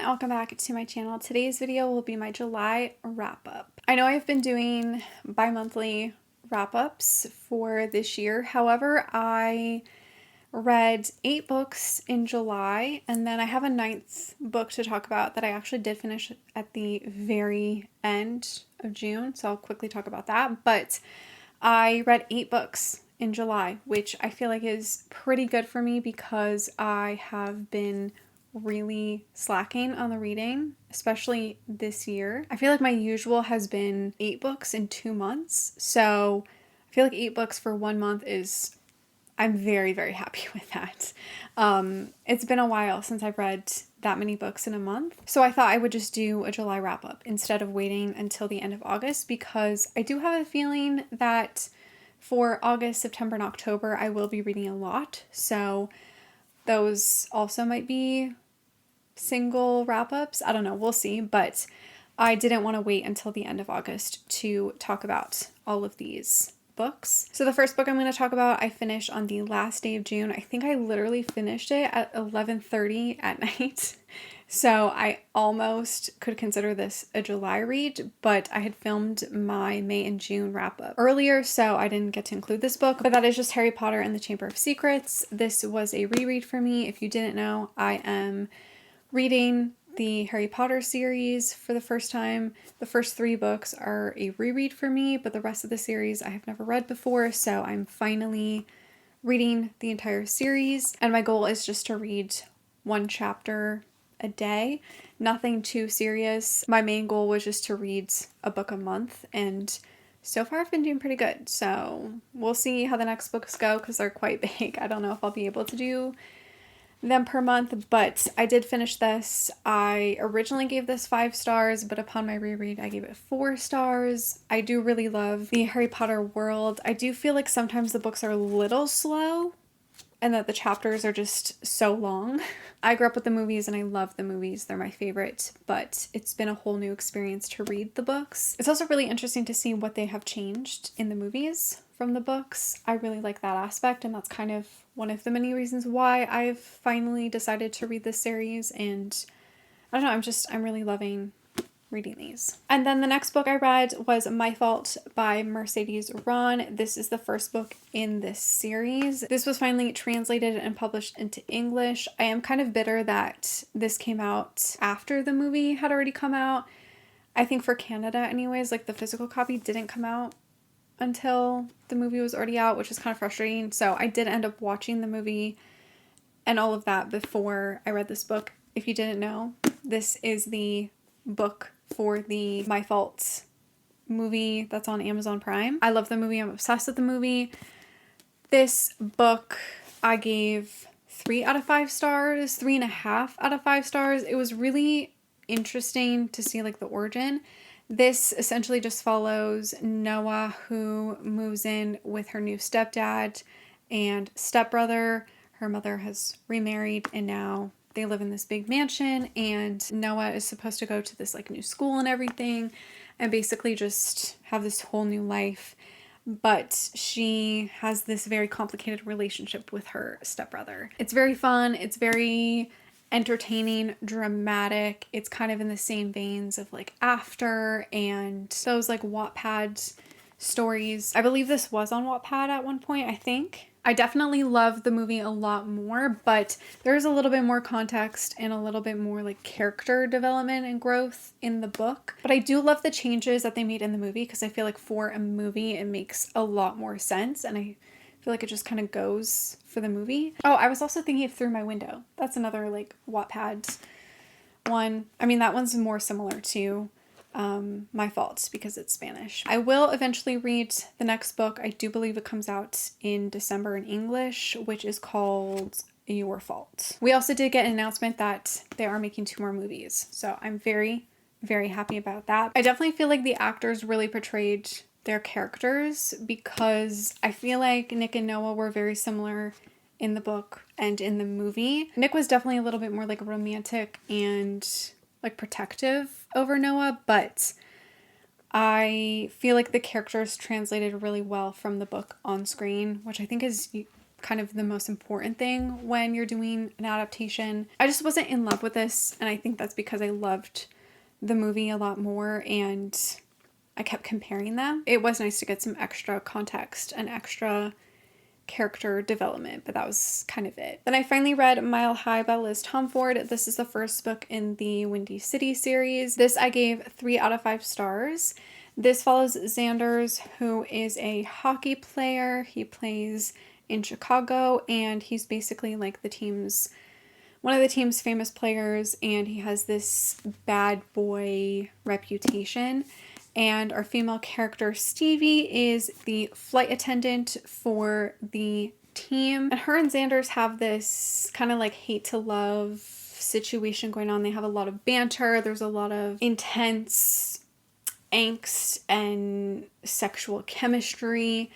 and welcome back to my channel. Today's video will be my July wrap-up. I know I've been doing bi-monthly wrap-ups for this year. However, I read 8 books in July, and then I have a 9th book to talk about that I actually did finish at the very end of June, so I'll quickly talk about that. But I read 8 books in July, which I feel like is pretty good for me because I have been really slacking on the reading, especially this year. I feel like my usual has been 8 books in 2 months. So I feel like 8 books for 1 month is, I'm very, very happy with that. It's been a while since I've read that many books in a month. So I thought I would just do a July wrap up instead of waiting until the end of August, because I do have a feeling that for August, September, and October, I will be reading a lot. So those also might be single wrap-ups. I don't know, we'll see, but I didn't want to wait until the end of August to talk about all of these books. So the first book I'm going to talk about, I finished on the last day of June. I think I literally finished it at 11:30 at night. So I almost could consider this a July read, but I had filmed my May and June wrap-up earlier, so I didn't get to include this book. But that is just Harry Potter and the Chamber of Secrets. This was a reread for me. If you didn't know, I am reading the Harry Potter series for the first time. The first 3 books are a reread for me, but the rest of the series I have never read before, so I'm finally reading the entire series. And my goal is just to read 1 chapter a day. Nothing too serious. My main goal was just to read a book a month, and so far I've been doing pretty good. So we'll see how the next books go because they're quite big. I don't know if I'll be able to do them per month, but I did finish this. I originally gave this 5 stars, but upon my reread, I gave it 4 stars. I do really love the Harry Potter world. I do feel like sometimes the books are a little slow and that the chapters are just so long. I grew up with the movies and I love the movies. They're my favorite, but it's been a whole new experience to read the books. It's also really interesting to see what they have changed in the movies from the books. I really like that aspect, and that's kind of one of the many reasons why I've finally decided to read this series. And I don't know, I'm really loving reading these. And then the next book I read was My Fault by Mercedes Ron. This is the first book in this series. This was finally translated and published into English. I am kind of bitter that this came out after the movie had already come out. I think for Canada anyways, like the physical copy didn't come out until the movie was already out, which is kind of frustrating. So I did end up watching the movie and all of that before I read this book. If you didn't know, this is the book for the My Fault movie that's on Amazon Prime. I love the movie. I'm obsessed with the movie. This book I gave 3 out of 5 stars, 3.5 out of 5 stars. It was really interesting to see like the origin. This essentially just follows Noah, who moves in with her new stepdad and stepbrother. Her mother has remarried and now they live in this big mansion, and Noah is supposed to go to this like new school and everything and basically just have this whole new life. But she has this very complicated relationship with her stepbrother. It's very fun. It's very entertaining, dramatic. It's kind of in the same veins of like After and those like Wattpad stories. I believe this was on Wattpad at one point, I think. I definitely love the movie a lot more, but there's a little bit more context and a little bit more like character development and growth in the book. But I do love the changes that they made in the movie because I feel like for a movie it makes a lot more sense, and I feel like it just kind of goes for the movie. Oh, I was also thinking of Through My Window. That's another like Wattpad one. I mean, that one's more similar to My Fault because it's Spanish. I will eventually read the next book. I do believe it comes out in December in English, which is called Your Fault. We also did get an announcement that they are making 2 more movies, so I'm very, very happy about that. I definitely feel like the actors really portrayed their characters because I feel like Nick and Noah were very similar in the book and in the movie. Nick was definitely a little bit more like romantic and like protective over Noah, but I feel like the characters translated really well from the book on screen, which I think is kind of the most important thing when you're doing an adaptation. I just wasn't in love with this, and I think that's because I loved the movie a lot more and I kept comparing them. It was nice to get some extra context and extra character development, but that was kind of it. Then I finally read Mile High by Liz Tomford. This is the first book in the Windy City series. This I gave 3 out of 5 stars. This follows Xanders, who is a hockey player. He plays in Chicago, and he's basically like one of the team's famous players, and he has this bad boy reputation. And our female character, Stevie, is the flight attendant for the team. And her and Xanders have this kind of like hate to love situation going on. They have a lot of banter. There's a lot of intense angst and sexual chemistry,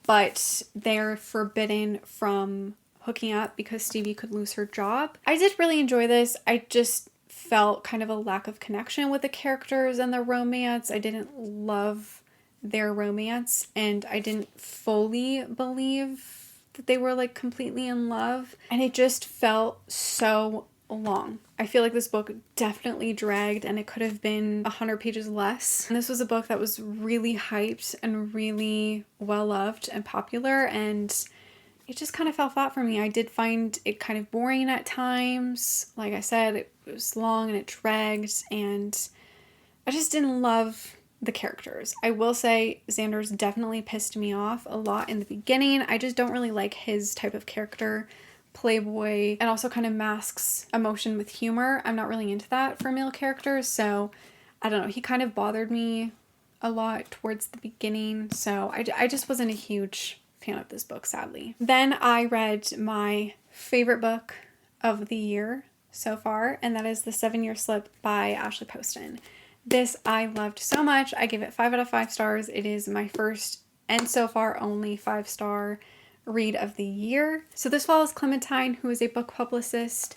but they're forbidden from hooking up because Stevie could lose her job. I did really enjoy this. I just felt kind of a lack of connection with the characters and the romance. I didn't love their romance, and I didn't fully believe that they were like completely in love, and it just felt so long. I feel like this book definitely dragged, and it could have been 100 pages less. And this was a book that was really hyped and really well loved and popular, and it just kind of fell flat for me. I did find it kind of boring at times. Like I said, it was long and it dragged, and I just didn't love the characters. I will say Xanders definitely pissed me off a lot in the beginning. I just don't really like his type of character, playboy, and also kind of masks emotion with humor. I'm not really into that for male characters, so I don't know. He kind of bothered me a lot towards the beginning, so I just wasn't a huge fan of this book, sadly. Then I read my favorite book of the year so far, and that is The 7-Year Slip by Ashley Poston. This I loved so much. I gave it 5 out of 5 stars. It is my first and so far only 5-star read of the year. So this follows Clementine, who is a book publicist,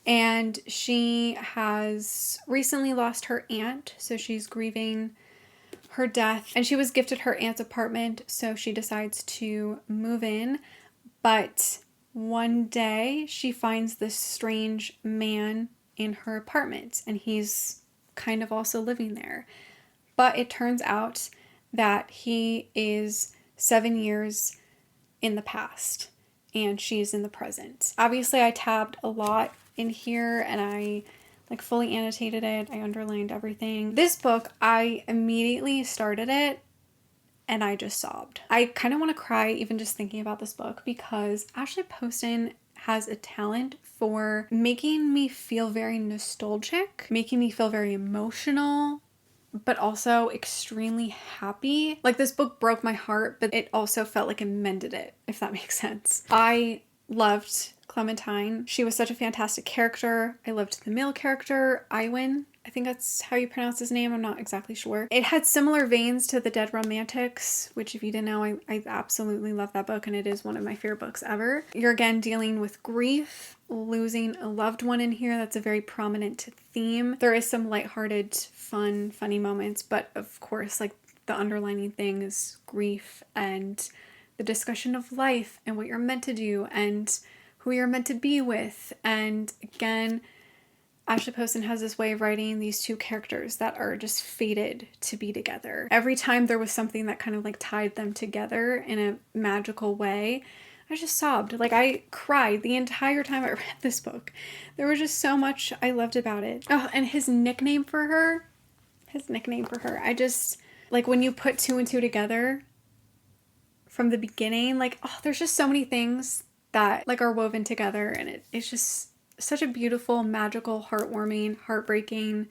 and she has recently lost her aunt, so she's grieving her death, and she was gifted her aunt's apartment, so she decides to move in. But one day she finds this strange man in her apartment, and he's kind of also living there. But it turns out that he is 7 years in the past and she's in the present. Obviously I tabbed a lot in here, and I like fully annotated it. I underlined everything. This book, I immediately started it and I just sobbed. I kind of want to cry even just thinking about this book, because Ashley Poston has a talent for making me feel very nostalgic, making me feel very emotional, but also extremely happy. Like, this book broke my heart, but it also felt like it mended it, if that makes sense. I loved Clementine. She was such a fantastic character. I loved the male character, Iwan. I think that's how you pronounce his name. I'm not exactly sure. It had similar veins to The Dead Romantics, which, if you didn't know, I absolutely love that book, and it is one of my favorite books ever. You're again dealing with grief, losing a loved one in here. That's a very prominent theme. There is some lighthearted, fun, funny moments, but of course, like, the underlining thing is grief and the discussion of life and what you're meant to do and who you're meant to be with. And again, Ashley Poston has this way of writing these two characters that are just fated to be together. Every time there was something that kind of like tied them together in a magical way, I just sobbed. Like, I cried the entire time I read this book. There was just so much I loved about it. Oh, and his nickname for her, I just, like, when you put 2 and 2 together from the beginning, like, oh, there's just so many things that like are woven together, and it's just such a beautiful, magical, heartwarming, heartbreaking,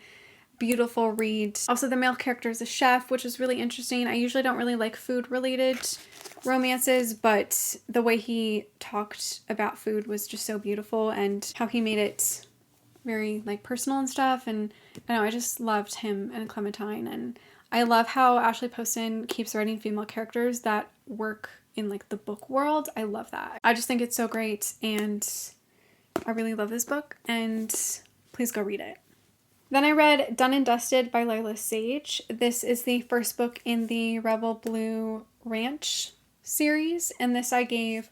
beautiful read. Also, the male character is a chef, which is really interesting. I usually don't really like food related romances, but the way he talked about food was just so beautiful, and how he made it very like personal and stuff. And I don't know, I just loved him and Clementine, and I love how Ashley Poston keeps writing female characters that work in like the book world. I love that. I just think it's so great, and I really love this book, and please go read it. Then I read Done and Dusted by Lila Sage. This is the first book in the Rebel Blue Ranch series, and this I gave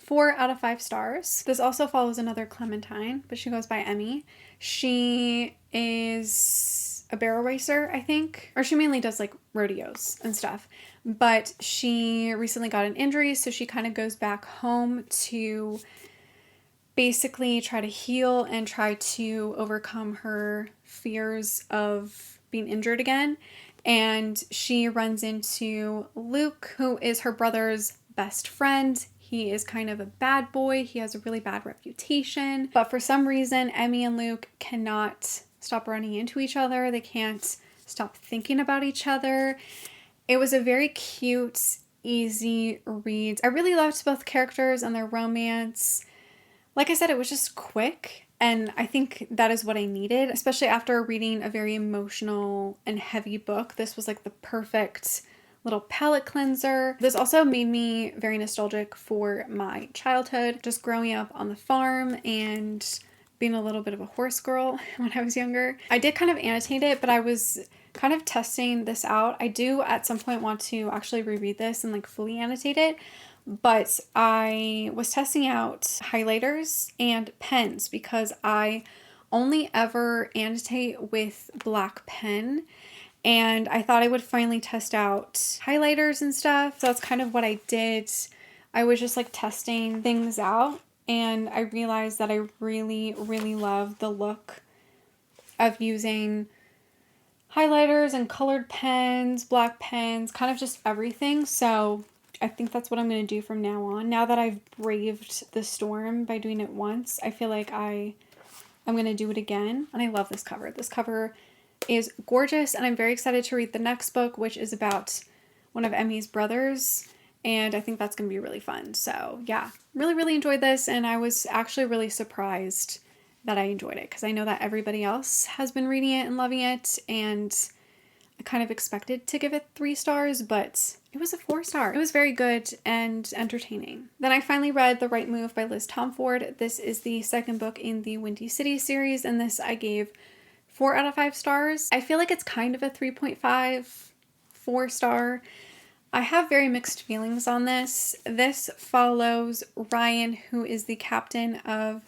4 out of 5 stars. This also follows another Clementine, but she goes by Emmy. She is a barrel racer, I think, or she mainly does like rodeos and stuff, but she recently got an injury, so she kind of goes back home to basically try to heal and try to overcome her fears of being injured again. And she runs into Luke, who is her brother's best friend. He is kind of a bad boy. He has a really bad reputation. But for some reason, Emmy and Luke cannot stop running into each other. They can't stop thinking about each other. It was a very cute, easy read. I really loved both characters and their romance. Like I said, it was just quick, and I think that is what I needed, especially after reading a very emotional and heavy book. This was like the perfect little palate cleanser. This also made me very nostalgic for my childhood, just growing up on the farm and being a little bit of a horse girl when I was younger. I did kind of annotate it, but I was kind of testing this out. I do at some point want to actually reread this and like fully annotate it. But I was testing out highlighters and pens because I only ever annotate with black pen, and I thought I would finally test out highlighters and stuff. So that's kind of what I did. I was just like testing things out, and I realized that I really, really love the look of using highlighters and colored pens, black pens, kind of just everything. So I think that's what I'm going to do from now on. Now that I've braved the storm by doing it once, I feel like I'm going to do it again. And I love this cover. This cover is gorgeous, and I'm very excited to read the next book, which is about one of Emmy's brothers, and I think that's going to be really fun. So yeah, really, really enjoyed this, and I was actually really surprised that I enjoyed it because I know that everybody else has been reading it and loving it, and I kind of expected to give it 3 stars, but it was a 4-star. It was very good and entertaining. Then I finally read The Right Move by Liz Tomford. This is the second book in the Windy City series, and this I gave 4 out of 5 stars. I feel like it's kind of a 3.5, 4-star. I have very mixed feelings on this. This follows Ryan, who is the captain of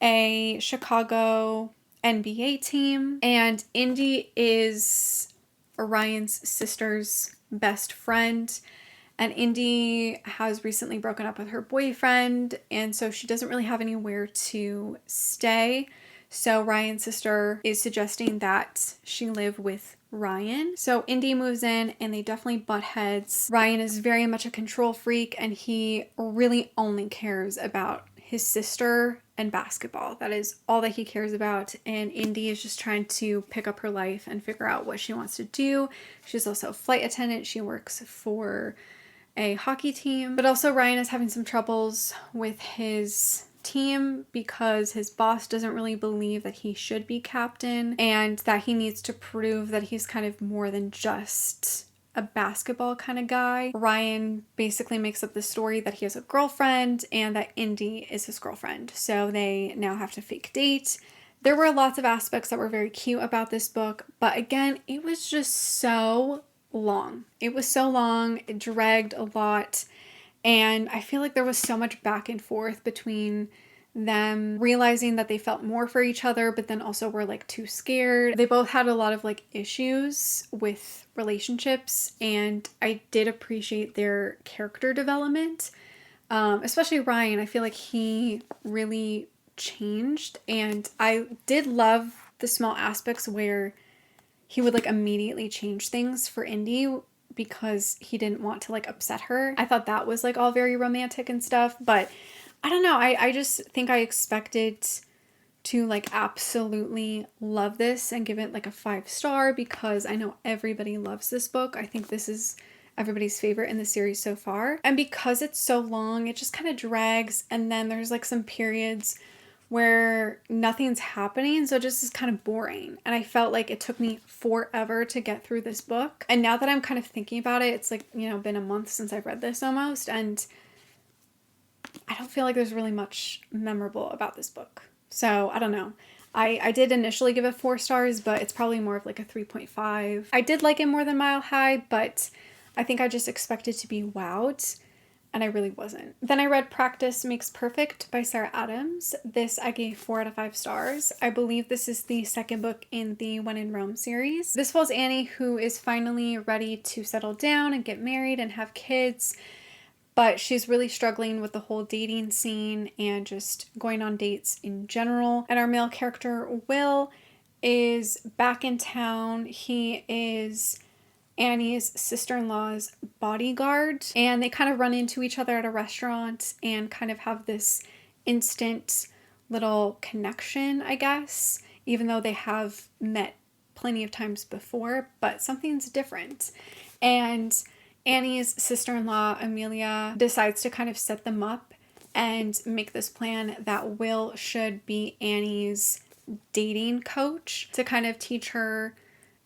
a Chicago NBA team, and Indy is Ryan's sister's best friend, and Indy has recently broken up with her boyfriend, and so she doesn't really have anywhere to stay. So Ryan's sister is suggesting that she live with Ryan. So Indy moves in, and they definitely butt heads. Ryan is very much a control freak, and he really only cares about his sister and basketball. That is all that he cares about. And Indy is just trying to pick up her life and figure out what she wants to do. She's also a flight attendant. She works for a hockey team. But also Ryan is having some troubles with his team because his boss doesn't really believe that he should be captain, and that he needs to prove that he's kind of more than just a basketball kind of guy. Ryan basically makes up the story that he has a girlfriend and that Indy is his girlfriend. So they now have to fake date. There were lots of aspects that were very cute about this book, but again, it was just so long. It was so long, it dragged a lot, and I feel like there was so much back and forth between them realizing that they felt more for each other, but then also were like too scared. They both had a lot of like issues with relationships, and I did appreciate their character development. Especially Ryan, I feel like he really changed, and I did love the small aspects where he would like immediately change things for Indy because he didn't want to like upset her. I thought that was like all very romantic and stuff, but I don't know. I just think I expected to like absolutely love this and give it like a 5-star because I know everybody loves this book. I think this is everybody's favorite in the series so far. And because it's so long, it just kind of drags, and then there's like some periods where nothing's happening, so it just is kind of boring. And I felt like it took me forever to get through this book. And now that I'm kind of thinking about it, it's like, you know, been a month since I've read this almost, and I don't feel like there's really much memorable about this book. So I don't know. I did initially give it 4 stars, but it's probably more of like a 3.5. I did like it more than Mile High, but I think I just expected to be wowed. and I really wasn't. Then I read Practice Makes Perfect by Sarah Adams. This I gave 4 out of 5 stars. I believe this is the second book in the When in Rome series. This follows Annie, who is finally ready to settle down and get married and have kids, but she's really struggling with the whole dating scene and just going on dates in general. And our male character, Will, is back in town. He is Annie's sister-in-law's bodyguard, and they kind of run into each other at a restaurant and kind of have this instant little connection, I guess, even though they have met plenty of times before, but something's different. And Annie's sister-in-law, Amelia, decides to kind of set them up and make this plan that Will should be Annie's dating coach to kind of teach her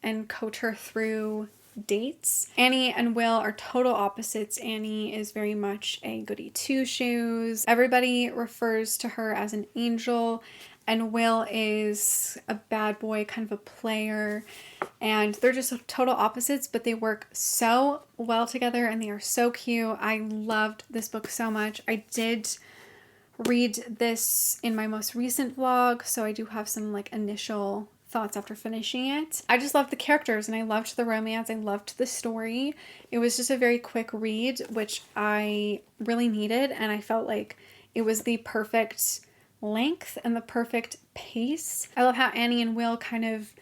and coach her through dates. Annie and Will are total opposites. Annie is very much a goody two-shoes. Everybody refers to her as an angel, and Will is a bad boy, kind of a player, and they're just total opposites, but they work so well together and they are so cute. I loved this book so much. I did read this in my most recent vlog, so I do have some like initial thoughts after finishing it. I just loved the characters and I loved the romance. I loved the story. It was just a very quick read, which I really needed, and I felt like it was the perfect length and the perfect pace. I love how Annie and Will kind of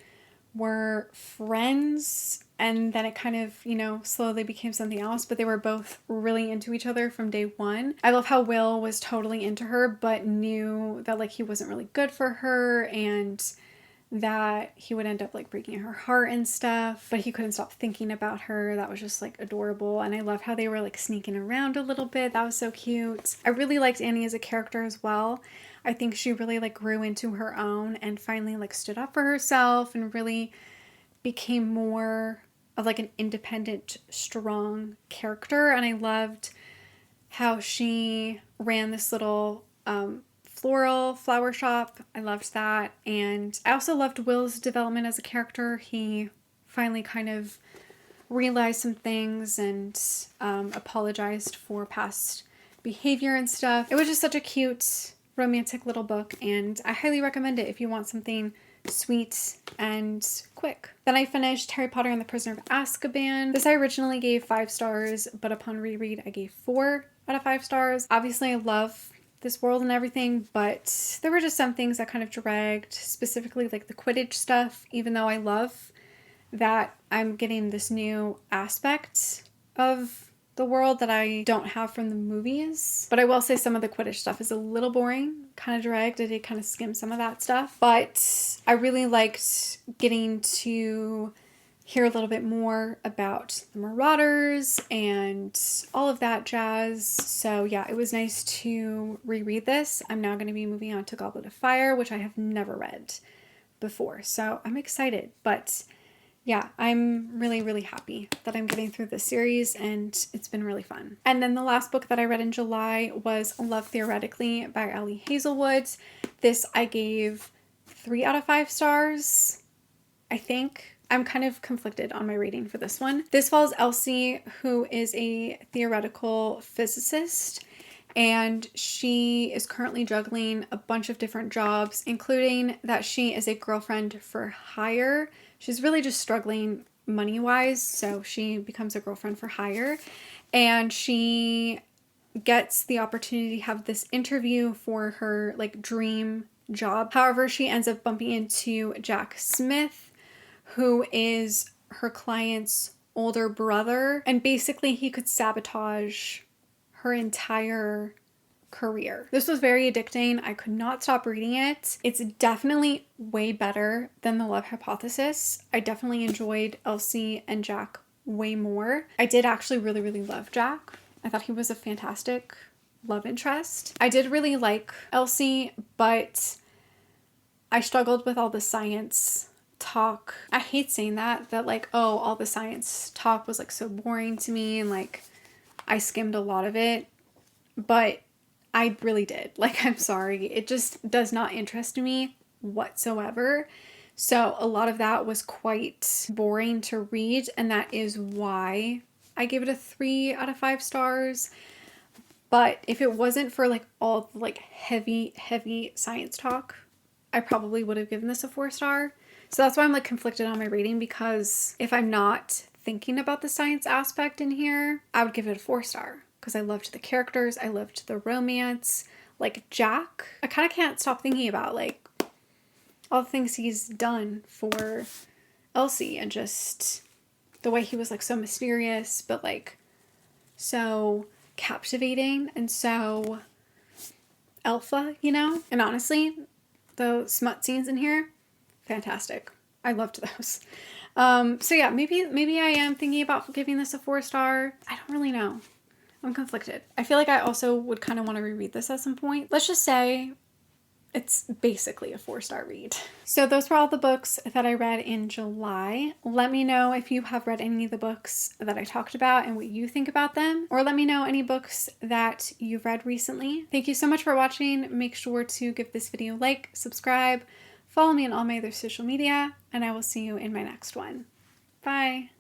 were friends, and then it kind of, you know, slowly became something else, but they were both really into each other from day one. I love how Will was totally into her, but knew that like he wasn't really good for her, and that he would end up like breaking her heart and stuff, but he couldn't stop thinking about her. That was just like adorable. And I love how they were like sneaking around a little bit. That was so cute. I really liked Annie as a character as well. I think she really like grew into her own and finally like stood up for herself and really became more of like an independent, strong character. And I loved how she ran this little flower shop. I loved that. And I also loved Will's development as a character. He finally kind of realized some things and apologized for past behavior and stuff. It was just such a cute, romantic little book, and I highly recommend it if you want something sweet and quick. Then I finished Harry Potter and the Prisoner of Azkaban. This I originally gave 5 stars, but upon reread I gave 4 out of 5 stars. Obviously I love this world and everything, but there were just some things that kind of dragged, specifically like the Quidditch stuff, even though I love that I'm getting this new aspect of the world that I don't have from the movies. But I will say some of the Quidditch stuff is a little boring, kind of dragged. I did kind of skim some of that stuff, but I really liked getting to hear a little bit more about the Marauders and all of that jazz. So yeah, it was nice to reread this. I'm now going to be moving on to Goblet of Fire, which I have never read before. So I'm excited, but yeah, I'm really, really happy that I'm getting through this series, and it's been really fun. And then the last book that I read in July was Love Theoretically by Ellie Hazelwood. This I gave 3 out of 5 stars, I think. I'm kind of conflicted on my rating for this one. This follows Elsie, who is a theoretical physicist, and she is currently juggling a bunch of different jobs, including that she is a girlfriend for hire. She's really just struggling money-wise, so she becomes a girlfriend for hire, and she gets the opportunity to have this interview for her like dream job. However, she ends up bumping into Jack Smith, who is her client's older brother, and basically he could sabotage her entire career. This was very addicting. I could not stop reading it. It's definitely way better than The Love Hypothesis. I definitely enjoyed Elsie and Jack way more. I did actually really, really love Jack. I thought he was a fantastic love interest. I did really like Elsie, but I struggled with all the science talk. I hate saying that like, oh, all the science talk was like so boring to me, and like I skimmed a lot of it, but I really did. Like, I'm sorry. It just does not interest me whatsoever. So a lot of that was quite boring to read, and that is why I gave it a 3 out of 5 stars. But if it wasn't for like all the like heavy science talk, I probably would have given this a 4-star. So that's why I'm like conflicted on my rating, because if I'm not thinking about the science aspect in here, I would give it a 4-star because I loved the characters, I loved the romance. Like Jack, I kind of can't stop thinking about like all the things he's done for Elsie, and just the way he was like so mysterious but like so captivating and so alpha, you know? And honestly, the smut scenes in here, fantastic. I loved those. So yeah, maybe I am thinking about giving this a 4-star. I don't really know. I'm conflicted. I feel like I also would kind of want to reread this at some point. Let's just say it's basically a 4-star read. So those were all the books that I read in July. Let me know if you have read any of the books that I talked about and what you think about them, or let me know any books that you've read recently. Thank you so much for watching. Make sure to give this video a like, subscribe, follow me on all my other social media, and I will see you in my next one. Bye.